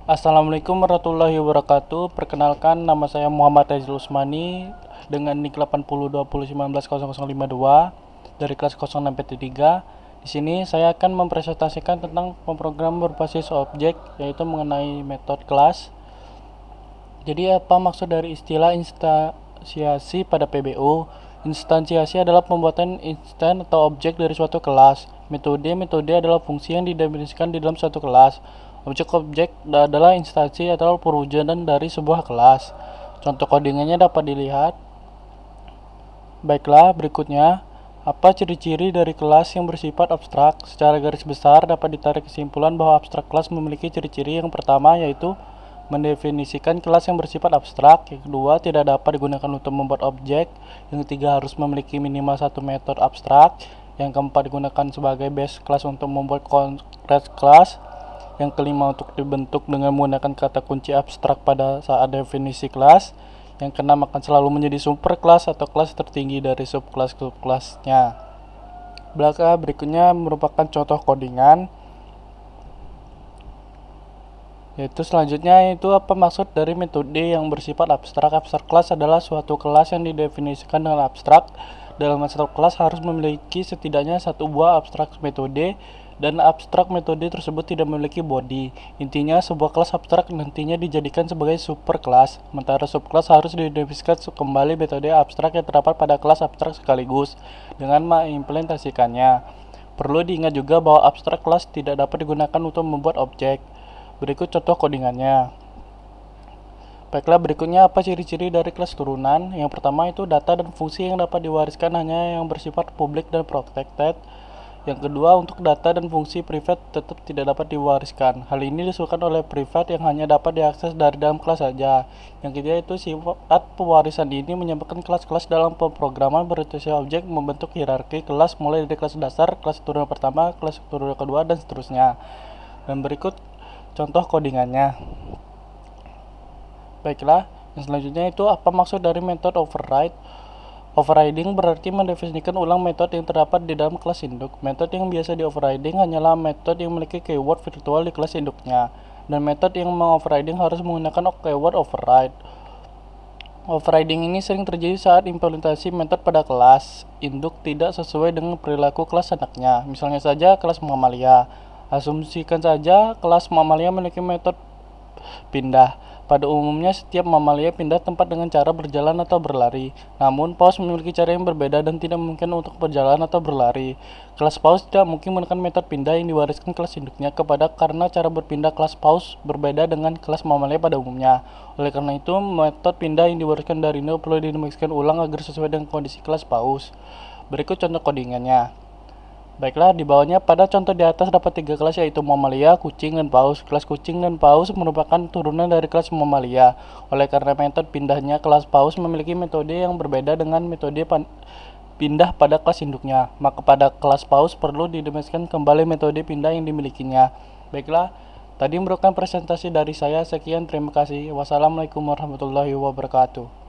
Assalamualaikum warahmatullahi wabarakatuh. Perkenalkan, nama saya Muhammad Rezul Usmani dengan NIK 8020190052 dari kelas 06 PT3. Di sini saya akan mempresentasikan tentang pemrograman berbasis objek, yaitu mengenai metode kelas. Jadi apa maksud dari istilah instansiasi pada PBU? Instansiasi adalah pembuatan instan atau objek dari suatu kelas. Metode adalah fungsi yang didefinisikan di dalam suatu kelas. Objek-objek adalah instansi atau perwujudan dari sebuah kelas. Contoh codingannya dapat dilihat. Baiklah, berikutnya, apa ciri-ciri dari kelas yang bersifat abstrak? Secara garis besar dapat ditarik kesimpulan bahwa abstrak kelas memiliki ciri-ciri. Yang pertama yaitu mendefinisikan kelas yang bersifat abstrak. Yang kedua, tidak dapat digunakan untuk membuat objek. Yang ketiga, harus memiliki minimal satu metode abstrak. Yang keempat, digunakan sebagai base class untuk membuat concrete class. Yang kelima, untuk dibentuk dengan menggunakan kata kunci abstrak pada saat definisi kelas. Yang keenam, akan selalu menjadi super kelas atau kelas tertinggi dari subkelas-subkelasnya. Berikutnya merupakan contoh codingan. Yaitu selanjutnya itu apa maksud dari metode yang bersifat abstrak. Abstrak kelas adalah suatu kelas yang didefinisikan dengan abstrak. Dalam satu kelas harus memiliki setidaknya satu buah abstrak metode, dan abstrak metode tersebut tidak memiliki body. Intinya sebuah kelas abstrak nantinya dijadikan sebagai super kelas, sementara subkelas harus didefinisikan kembali metode abstrak yang terdapat pada kelas abstrak sekaligus dengan mengimplementasikannya. Perlu diingat juga bahwa abstrak kelas tidak dapat digunakan untuk membuat objek. Berikut contoh codingannya. Baiklah, berikutnya apa ciri-ciri dari kelas turunan? Yang pertama itu data dan fungsi yang dapat diwariskan hanya yang bersifat public dan protected. Yang kedua, untuk data dan fungsi private tetap tidak dapat diwariskan. Hal ini disebabkan oleh private yang hanya dapat diakses dari dalam kelas saja. Yang ketiga itu sifat pewarisan ini menyebabkan kelas-kelas dalam pemrograman berorientasi objek membentuk hierarki kelas mulai dari kelas dasar, kelas turunan pertama, kelas turunan kedua, dan seterusnya. Dan berikut contoh codingannya. Baiklah, yang selanjutnya itu apa maksud dari metode override? Overriding berarti mendefinisikan ulang metode yang terdapat di dalam kelas induk. Metode yang biasa di overriding hanyalah metode yang memiliki keyword virtual di kelas induknya, dan metode yang mengoverriding harus menggunakan keyword override. Overriding ini sering terjadi saat implementasi metode pada kelas induk tidak sesuai dengan perilaku kelas anaknya. Misalnya saja kelas mamalia. Asumsikan saja kelas mamalia memiliki metode pindah. Pada umumnya setiap mamalia pindah tempat dengan cara berjalan atau berlari. Namun paus memiliki cara yang berbeda dan tidak mungkin untuk berjalan atau berlari. Kelas paus tidak mungkin menggunakan metode pindah yang diwariskan kelas induknya kepada karena cara berpindah kelas paus berbeda dengan kelas mamalia pada umumnya. Oleh karena itu, metode pindah yang diwariskan dari induk perlu dinamakan ulang agar sesuai dengan kondisi kelas paus. Berikut contoh codingannya. Baiklah, di bawahnya pada contoh di atas dapat tiga kelas yaitu mamalia, kucing, dan paus. Kelas kucing dan paus merupakan turunan dari kelas mamalia. Oleh karena metode pindahnya, kelas paus memiliki metode yang berbeda dengan metode pindah pada kelas induknya. Maka pada kelas paus perlu didefinisikan kembali metode pindah yang dimilikinya. Baiklah, tadi merupakan presentasi dari saya. Sekian, terima kasih. Wassalamualaikum warahmatullahi wabarakatuh.